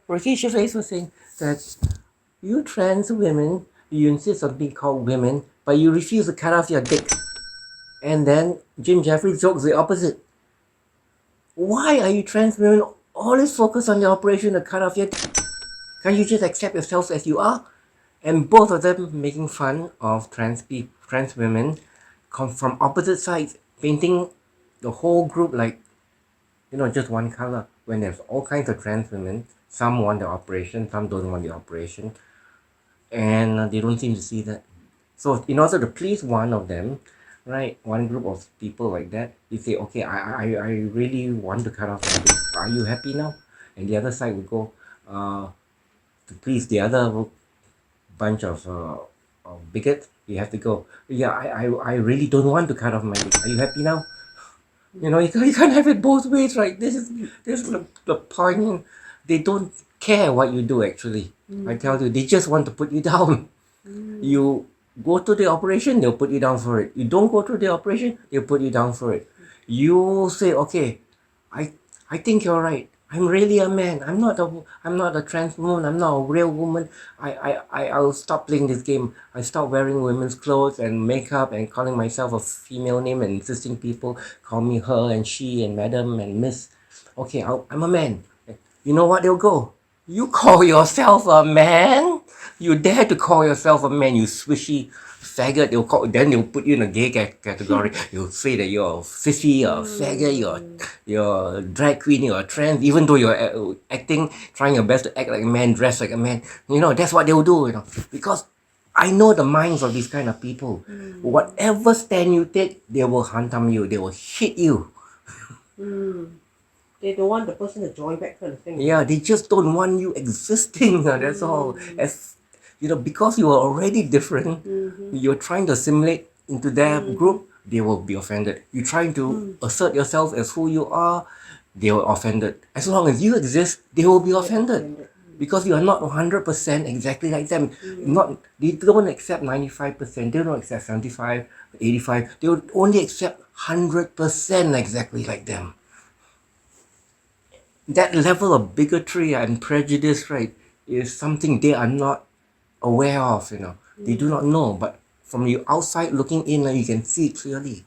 Rakesh Face was saying that you trans women, you insist on being called women, but you refuse to cut off your dick. And then Jim Jeffries jokes the opposite. Why are you trans women always focused on the operation to cut off your dick? Can't you just accept yourselves as you are? And both of them making fun of trans women come from opposite sides, painting the whole group like, just one color. When there's all kinds of trans women, some want the operation, some don't want the operation, and they don't seem to see that. So in order to please one of them, right, one group of people like that, you say, okay, I really want to cut off my dick. Are you happy now? And the other side would go, to please the other bunch of bigots, you have to go, yeah, I really don't want to cut off my dick. Are you happy now? You can't have it both ways, right? This is the point. They don't care what you do, actually. I tell you, they just want to put you down. You go to the operation, they'll put you down for it. You don't go to the operation, they'll put you down for it. You say, okay, I I think you're right. I'm really a man. I'm not a trans woman. I'm not a real woman. I'll stop playing this game. I stop wearing women's clothes and makeup and calling myself a female name and insisting people call me her and she and madam and miss. Okay, I'm a man. You know what they'll go? You call yourself a man? You dare to call yourself a man, you swishy faggot. Then they'll put you in a gay category. You'll say that you're a sissy, you're a faggot, you're a drag queen, you're a trans, even though you're trying your best to act like a man, dress like a man. That's what they'll do, because I know the minds of these kind of people. Whatever stand you take, they will hantam you, they will hit you. They don't want the person to join back kind of thing. Yeah, they just don't want you existing. That's all. Because you are already different, you're trying to assimilate into their group, they will be offended. You're trying to assert yourself as who you are, they will offended. As long as you exist, they will be offended. Because you are not 100% exactly like them. They don't accept 95%, they don't accept 75, 85. They would only accept 100% exactly like them. That level of bigotry and prejudice, right, is something they are not aware of. They do not know, but from the outside looking in, you can see it clearly.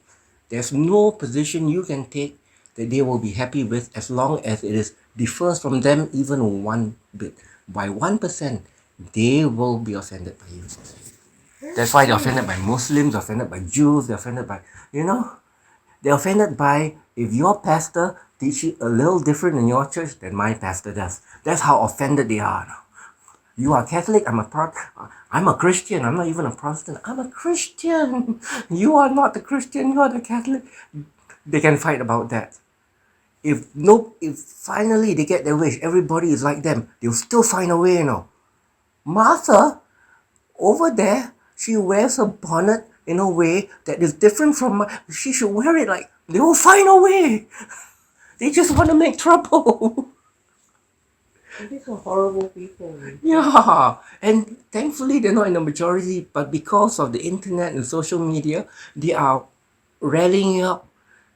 There's no position you can take that they will be happy with as long as differs from them even one bit. By 1%, they will be offended by you. That's why they're offended by Muslims, they're offended by Jews, they're offended by, they're offended by if your pastor teaches a little different in your church than my pastor does. That's how offended they are. You are Catholic, I'm a Christian, I'm not even a Protestant, I'm a Christian. You are not the Christian, you are the Catholic. They can fight about that. If finally they get their wish, everybody is like them, they'll still find a way, Martha, over there, she wears a bonnet in a way that is different from she should wear it like, they will find a way. They just want to make trouble. These are horrible people. Yeah, and thankfully they're not in the majority, but because of the internet and social media, they are rallying up,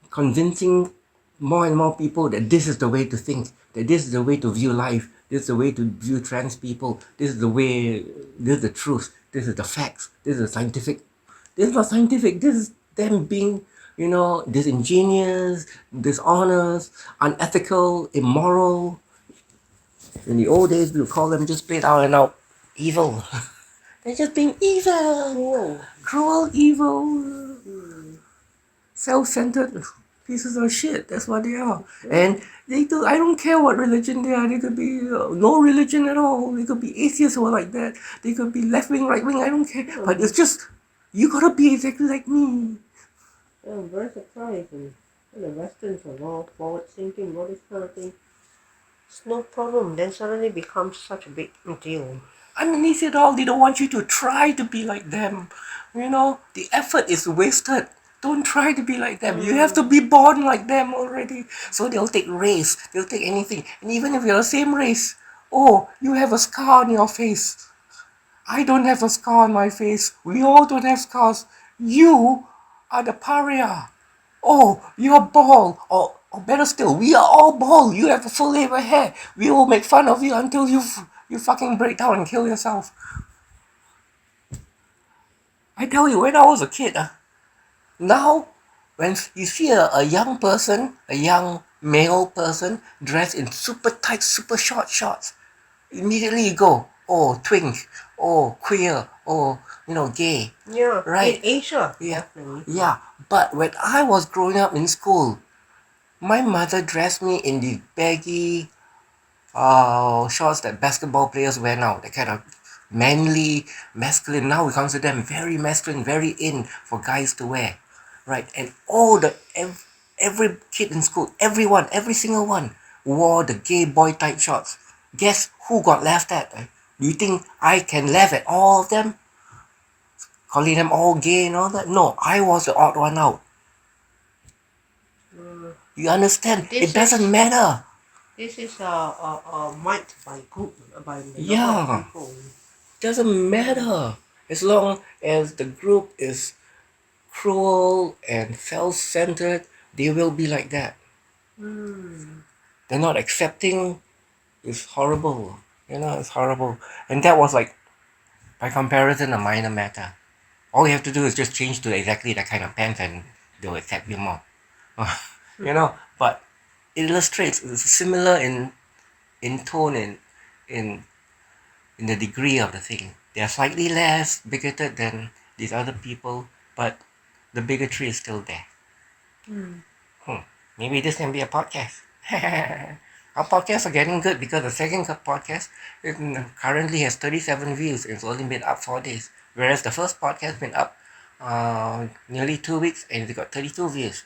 convincing more and more people that this is the way to think, that this is the way to view life, this is the way to view trans people, this is the truth, this is the facts, this is scientific. This is not scientific, this is them being, disingenuous, dishonest, unethical, immoral. In the old days, we would call them just straight out and out evil. They're just being evil. Cruel, evil, self-centered pieces of shit. That's what they are. And I don't care what religion they are. They could be no religion at all. They could be atheists or like that. They could be left-wing, right-wing. I don't care. But it's just, you gotta be exactly like me. I'm very surprised. And the Westerns are more forward-thinking, all this kind of thing. It's no problem. Then suddenly becomes such a big deal. Underneath it all, they don't want you to try to be like them. The effort is wasted. Don't try to be like them. You have to be born like them already. So they'll take race. They'll take anything. And even if you're the same race, you have a scar on your face. I don't have a scar on my face. We all don't have scars. You are the pariah. You're bald. Or better still, we are all bald. You have a full head of hair. We will make fun of you until you fucking break down and kill yourself. I tell you, when I was a kid, now when you see a young person, a young male person dressed in super tight, super short shorts, immediately you go, oh, twink, oh, queer, oh, gay. Yeah, Right. in Asia, Yeah. definitely. Yeah, but when I was growing up in school, my mother dressed me in the baggy shorts that basketball players wear now. That kind of manly, masculine. Now we consider them very masculine, very in for guys to wear, right? And every kid in school, every single one wore the gay boy type shorts. Guess who got laughed at? Do you think I can laugh at all of them, calling them all gay and all that? No, I was the odd one out. You understand? It doesn't matter. This is a might by group, by the Yeah. number of people. Doesn't matter as long as the group is cruel and self-centered. They will be like that. They're not accepting. It's horrible. It's horrible. And that was like, by comparison, a minor matter. All you have to do is just change to exactly that kind of pants and they'll accept you more. But it illustrates, it's similar in tone and in the degree of the thing. They are slightly less bigoted than these other people, but the bigotry is still there. Maybe this can be a podcast. Our podcasts are getting good because the second podcast currently has 37 views. It's only been up 4 days. Whereas the first podcast has been up nearly 2 weeks and it got 32 views.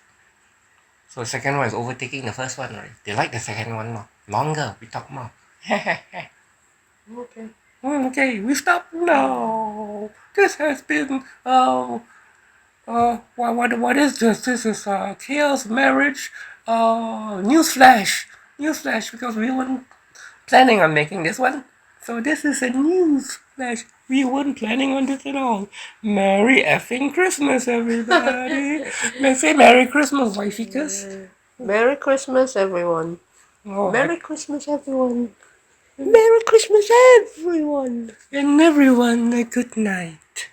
So the second one is overtaking the first one, right? They like the second one more. Longer, we talk more. Okay. Okay, we stop now. This has been what is this? This is chaos marriage newsflash because we weren't planning on making this one. So this is a news flash. We weren't planning on this at all. Merry effing Christmas, everybody. Let's say Merry Christmas, wifeycus. Merry Christmas, everyone. Oh, Merry Christmas, everyone. Merry Christmas, everyone. and everyone a good night.